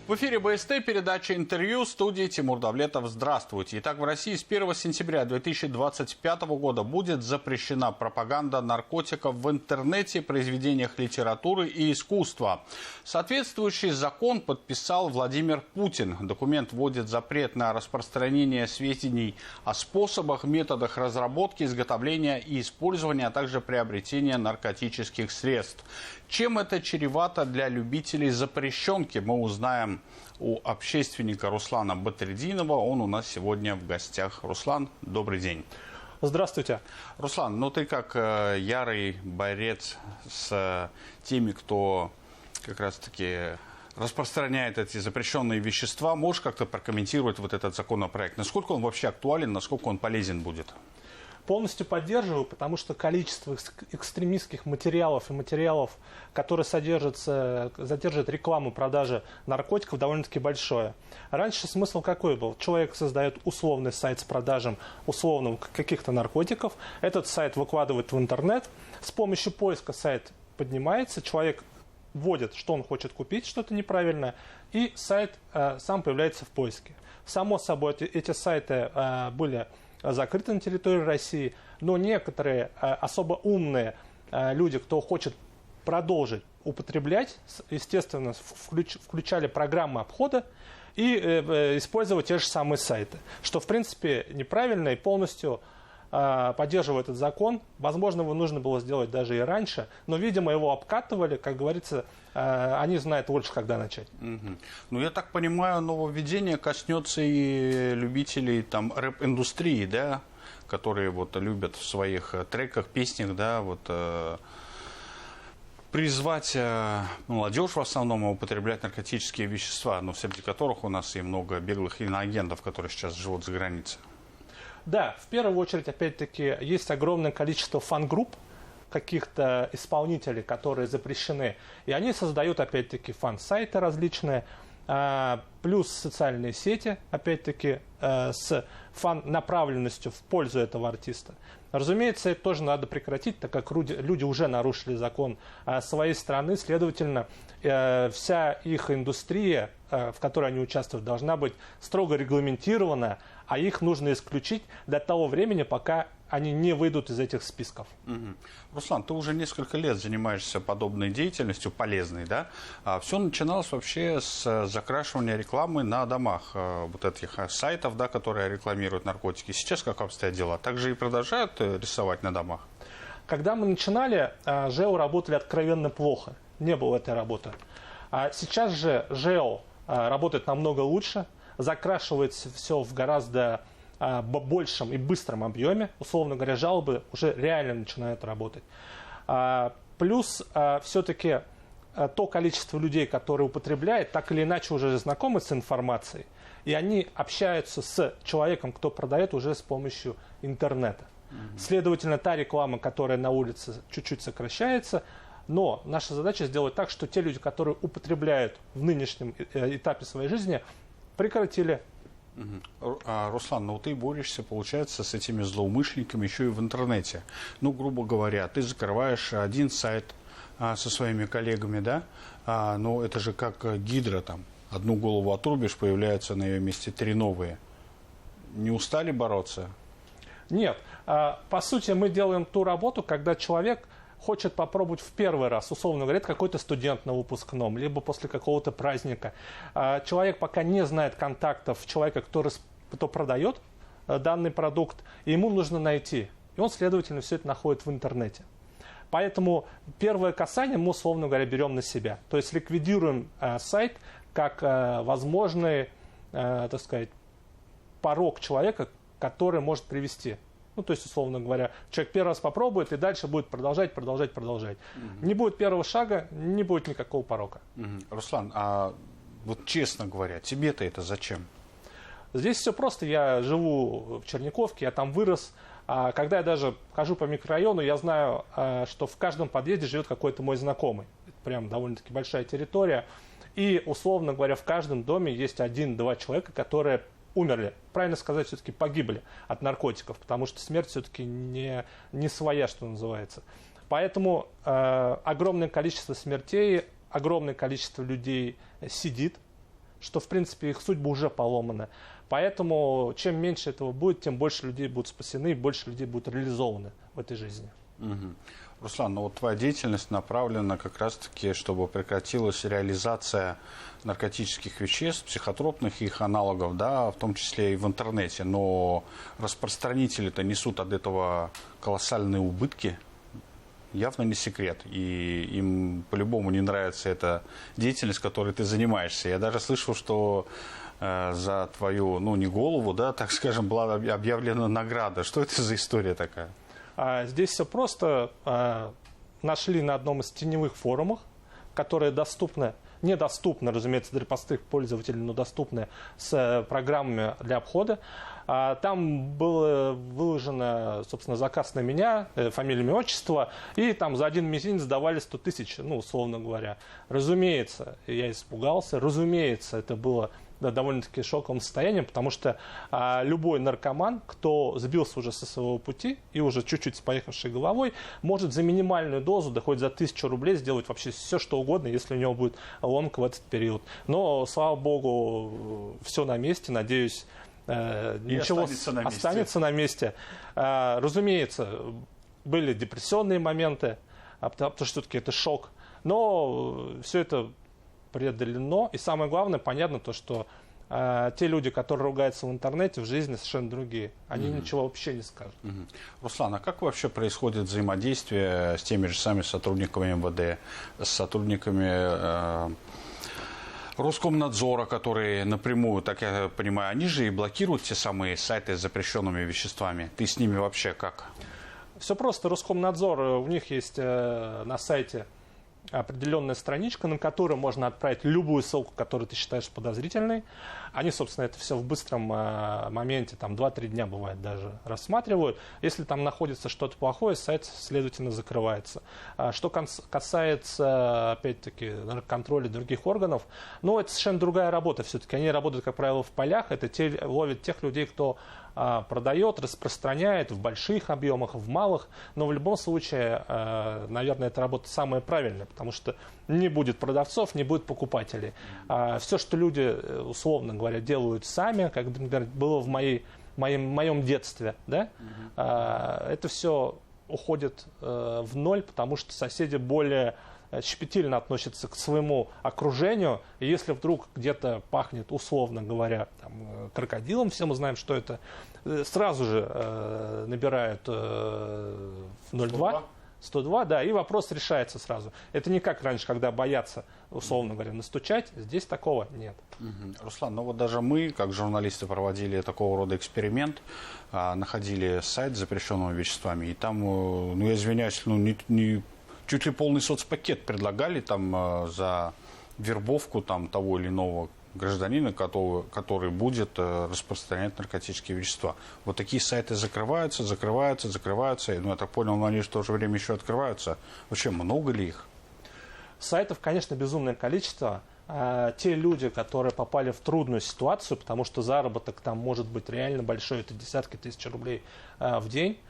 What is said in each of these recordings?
В эфире БСТ, передача «Интервью», студии Тимур Давлетов. Здравствуйте. Итак, в России с 1 сентября 2025 года будет запрещена пропаганда наркотиков в интернете, произведениях литературы и искусства. Соответствующий закон подписал Владимир Путин. Документ вводит запрет на распространение сведений о способах, методах разработки, изготовления и использования, а также приобретения наркотических средств. Чем это чревато для любителей запрещенки, мы узнаем у общественника Руслана Батридинова. Он у нас сегодня в гостях. Руслан, добрый день. Здравствуйте. Руслан, ну ты как ярый борец с теми, кто как раз-таки распространяет эти запрещенные вещества, можешь как-то прокомментировать вот этот законопроект? Насколько он вообще актуален, насколько он полезен будет? Полностью поддерживаю, потому что количество экстремистских материалов и материалов, которые содержат рекламу продажи наркотиков, довольно-таки большое. Раньше смысл какой был? Человек создает условный сайт с продажей условных каких-то наркотиков, этот сайт выкладывает в интернет, с помощью поиска сайт поднимается, человек вводит, что он хочет купить, что-то неправильное, и сайт сам появляется в поиске. Само собой, эти сайты были закрыты на территории России, но некоторые особо умные люди, кто хочет продолжить употреблять, естественно, включали программы обхода и использовали те же самые сайты, что в принципе неправильно и полностью поддерживаю этот закон. Возможно, его нужно было сделать даже и раньше, но, видимо, его обкатывали, как говорится, они знают лучше, когда начать. Ну, я так понимаю, нововведение коснется и любителей там рэп-индустрии, да, которые вот любят в своих треках, песнях, да, вот призвать молодежь в основном употреблять наркотические вещества, но среди которых у нас и много беглых иноагентов, которые сейчас живут за границей. Да, в первую очередь, опять-таки, есть огромное количество фан-групп, каких-то исполнителей, которые запрещены, и они создают, опять-таки, фан-сайты различные, плюс социальные сети, опять-таки, с фан-направленностью в пользу этого артиста. Разумеется, это тоже надо прекратить, так как люди уже нарушили закон своей страны, следовательно, вся их индустрия, в которой они участвуют, должна быть строго регламентирована, а их нужно исключить до того времени, пока они не выйдут из этих списков. Руслан, ты уже несколько лет занимаешься подобной деятельностью, полезной, да? Все начиналось вообще с закрашивания рекламы на домах вот этих сайтов, да, которые рекламируют наркотики. Сейчас как обстоят дела? Также и продолжают рисовать на домах? Когда мы начинали, ЖЭО работали откровенно плохо. Не было этой работы. Сейчас же ЖЭО работает намного лучше, закрашивается все в гораздо большем и быстром объеме. Условно говоря, жалобы уже реально начинают работать. Плюс все-таки то количество людей, которые употребляют, так или иначе уже знакомы с информацией, и они общаются с человеком, кто продает, уже с помощью интернета. Следовательно, та реклама, которая на улице, чуть-чуть сокращается, но наша задача сделать так, что те люди, которые употребляют в нынешнем этапе своей жизни, прекратили. Руслан, ну ты борешься, получается, с этими злоумышленниками еще и в интернете. Ну, грубо говоря, ты закрываешь один сайт со своими коллегами, да? Но это же как гидра, там, одну голову отрубишь, появляются на ее месте 3 новые. Не устали бороться? Нет. По сути, мы делаем ту работу, когда человек хочет попробовать в первый раз, условно говоря, какой-то студент на выпускном, либо после какого-то праздника. Человек пока не знает контактов человека, кто продает данный продукт, и ему нужно найти. И он, следовательно, все это находит в интернете. Поэтому первое касание мы, условно говоря, берем на себя. То есть ликвидируем сайт как возможный, так сказать, порог человека, который может привести. Ну, то есть, условно говоря, человек первый раз попробует и дальше будет продолжать. Не будет первого шага, не будет никакого порока. Руслан, а вот честно говоря, тебе-то это зачем? Здесь все просто. Я живу в Черниковке, я там вырос. Когда я даже хожу по микрорайону, я знаю, что в каждом подъезде живет какой-то мой знакомый. Это прям довольно-таки большая территория. И, условно говоря, в каждом доме есть 1-2 человека, которые умерли, правильно сказать, все-таки погибли от наркотиков, потому что смерть все-таки не своя, что называется. Поэтому огромное количество смертей, огромное количество людей сидит, что, в принципе, их судьба уже поломана. Поэтому, чем меньше этого будет, тем больше людей будут спасены, и больше людей будут реализованы в этой жизни. Угу. Руслан, ну вот твоя деятельность направлена как раз-таки, чтобы прекратилась реализация наркотических веществ, психотропных и их аналогов, да, в том числе и в интернете. Но распространители-то несут от этого колоссальные убытки. Явно не секрет. И им по-любому не нравится эта деятельность, которой ты занимаешься. Я даже слышал, что за твою, ну, не голову, да, так скажем, была объявлена награда. Что это за история такая? Здесь все просто. Нашли на одном из теневых форумов, которые доступны, недоступны, разумеется, для простых пользователей, но доступны с программами для обхода. Там было выложено, собственно, заказ на меня, фамилия, имя, отчество, и там за один мизинец давали 100 тысяч, ну, условно говоря. Разумеется, я испугался, разумеется, это было довольно-таки шоковым состоянием, потому что любой наркоман, кто сбился уже со своего пути и уже чуть-чуть с поехавшей головой, может за минимальную дозу, да хоть за 1000 рублей сделать вообще все, что угодно, если у него будет ломка в этот период. Но, слава богу, все на месте, надеюсь, ничего останется на месте. Разумеется, были депрессионные моменты, потому что все-таки это шок, но все это преодолено. И самое главное, понятно то, что те люди, которые ругаются в интернете, в жизни совершенно другие. Они ничего вообще не скажут. Руслан, а как вообще происходит взаимодействие с теми же самыми сотрудниками МВД, с сотрудниками Роскомнадзора, которые напрямую, так я понимаю, они же и блокируют те самые сайты с запрещенными веществами? Ты с ними вообще как? Все просто. Роскомнадзор, у них есть на сайте определенная страничка, на которую можно отправить любую ссылку, которую ты считаешь подозрительной. Они, собственно, это все в быстром моменте, там 2-3 дня бывает даже, рассматривают. Если там находится что-то плохое, сайт, следовательно, закрывается. Что касается, опять-таки, контроля других органов, ну, это совершенно другая работа все-таки. Они работают, как правило, в полях, это ловят тех людей, кто продает, распространяет в больших объемах, в малых, но в любом случае, наверное, эта работа самая правильная, потому что не будет продавцов, не будет покупателей. Все, что люди, условно говоря, делают сами, как, например, было в моем детстве, да, это все уходит в ноль, потому что соседи более щепетильно относятся к своему окружению, и если вдруг где-то пахнет, условно говоря, там, крокодилом, все мы знаем, что это, сразу же набирают 102, да, и вопрос решается сразу. Это не как раньше, когда боятся, условно говоря, настучать, здесь такого нет. Руслан, ну вот даже мы, как журналисты, проводили такого рода эксперимент, находили сайт с запрещенными веществами, и там, ну я извиняюсь, чуть ли полный соцпакет предлагали там за вербовку там того или иного гражданина, который будет распространять наркотические вещества. Вот такие сайты закрываются. И, ну, я так понял, они в то же время еще открываются. Вообще, много ли их? Сайтов, конечно, безумное количество. Те люди, которые попали в трудную ситуацию, потому что заработок там может быть реально большой, это десятки тысяч рублей в день,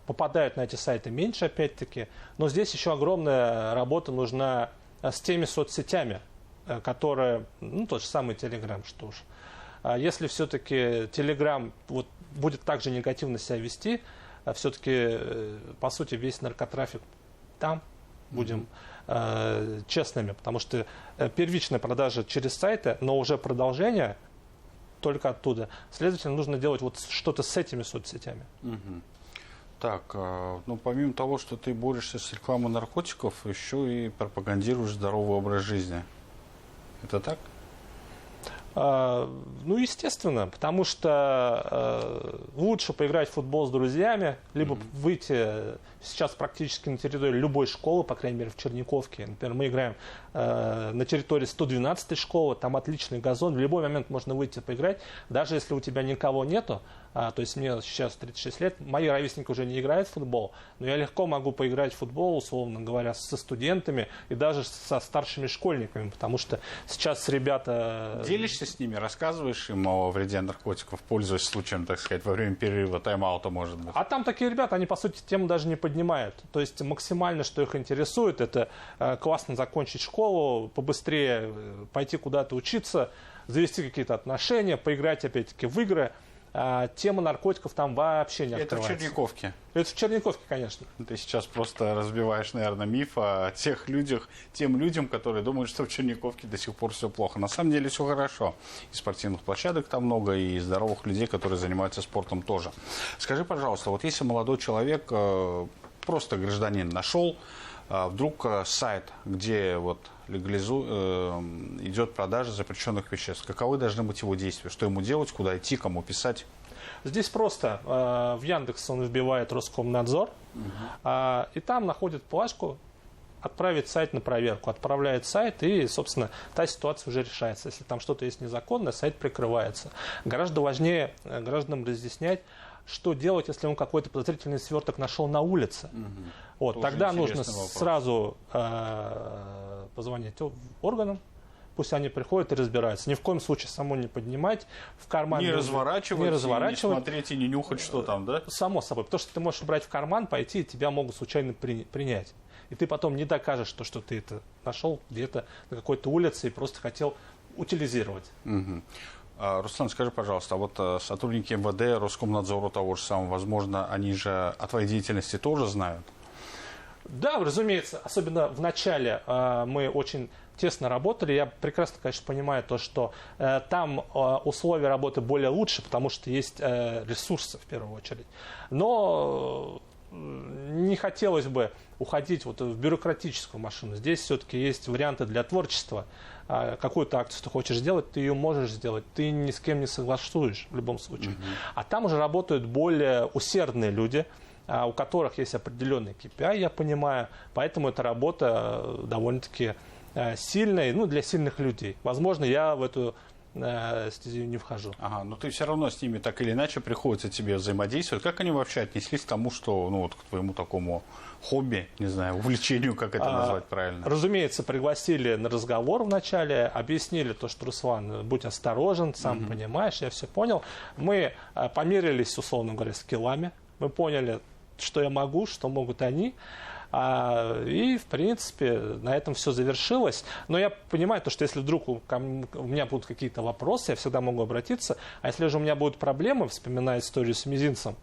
попадают на эти сайты меньше, опять-таки. Но здесь еще огромная работа нужна с теми соцсетями, которые, ну, тот же самый Telegram, что уж. Если все-таки Telegram вот будет также негативно себя вести, все-таки, по сути, весь наркотрафик там, будем честными, потому что первичная продажа через сайты, но уже продолжение только оттуда. Следовательно, нужно делать вот что-то с этими соцсетями. Так, ну помимо того, что ты борешься с рекламой наркотиков, еще и пропагандируешь здоровый образ жизни. Это так? Ну, естественно, потому что лучше поиграть в футбол с друзьями, либо выйти сейчас практически на территории любой школы, по крайней мере, в Черниковке. Например, мы играем на территории 112-й школы, там отличный газон, в любой момент можно выйти поиграть. Даже если у тебя никого нету, то есть мне сейчас 36 лет, мои ровесники уже не играют в футбол, но я легко могу поиграть в футбол, условно говоря, со студентами и даже со старшими школьниками, потому что сейчас ребята... Делишься с ними, рассказываешь им о вреде наркотиков, пользуясь случаем, так сказать, во время перерыва, тайм-аута, может быть? А там такие ребята, они, по сути, тему даже не поднимают. То есть максимально, что их интересует, это классно закончить школу, побыстрее пойти куда-то учиться, завести какие-то отношения, поиграть, опять-таки, в игры. Тема наркотиков там вообще не открывается. Это в Черниковке? Это в Черниковке, конечно. Ты сейчас просто разбиваешь, наверное, миф о тех людях, тем людям, которые думают, что в Черниковке до сих пор все плохо. На самом деле все хорошо. И спортивных площадок там много, и здоровых людей, которые занимаются спортом тоже. Скажи, пожалуйста, вот если молодой человек, просто гражданин, нашел вдруг сайт, где вот идет продажа запрещенных веществ, каковы должны быть его действия? Что ему делать, куда идти, кому писать? Здесь просто в Яндекс он вбивает Роскомнадзор, и там находит плашку «Отправить сайт на проверку». Отправляет сайт, и, собственно, та ситуация уже решается. Если там что-то есть незаконное, сайт прикрывается. Гораздо важнее гражданам разъяснять, что делать, если он какой-то подозрительный сверток нашел на улице. Вот, тогда нужно сразу позвонить органам, пусть они приходят и разбираются. Ни в коем случае саму не поднимать, в карман не разворачивать, не смотреть и не нюхать, что там, да? Само собой, потому что ты можешь убрать в карман, пойти, и тебя могут случайно принять. И ты потом не докажешь, что ты это нашел где-то на какой-то улице и просто хотел утилизировать. Руслан, скажи, пожалуйста, а вот сотрудники МВД, Роскомнадзора того же самого, возможно, они же о твоей деятельности тоже знают? Да, разумеется. Особенно в начале мы очень тесно работали. Я прекрасно, конечно, понимаю то, что там условия работы более лучше, потому что есть ресурсы в первую очередь. Но не хотелось бы уходить вот в бюрократическую машину. Здесь все-таки есть варианты для творчества. Какую-то акцию ты хочешь сделать, ты ее можешь сделать. Ты ни с кем не согласуешь в любом случае. А там уже работают более усердные люди, у которых есть определенный KPI, я понимаю. Поэтому эта работа довольно-таки сильная, для сильных людей. Возможно, я в эту стезю не вхожу. Ага, но ты все равно с ними так или иначе приходится тебе взаимодействовать. Как они вообще отнеслись к тому, что, к твоему такому хобби, не знаю, увлечению, как это назвать правильно? Разумеется, пригласили на разговор вначале, объяснили то, что, Руслан, будь осторожен, сам понимаешь, я все понял. Мы померились, условно говоря, скиллами, мы поняли, что я могу, что могут они. И, в принципе, на этом все завершилось. Но я понимаю, что если вдруг у меня будут какие-то вопросы, я всегда могу обратиться. А если же у меня будут проблемы, вспоминая историю с мизинцем,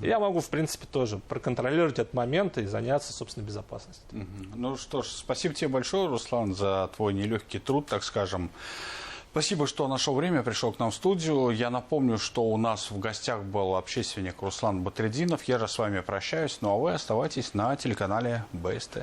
я могу, в принципе, тоже проконтролировать этот момент и заняться, собственно, безопасностью. Ну что ж, спасибо тебе большое, Руслан, за твой нелегкий труд, так скажем. Спасибо, что нашел время, пришел к нам в студию. Я напомню, что у нас в гостях был общественник Руслан Батрединов. Я же с вами прощаюсь, ну а вы оставайтесь на телеканале БСТ.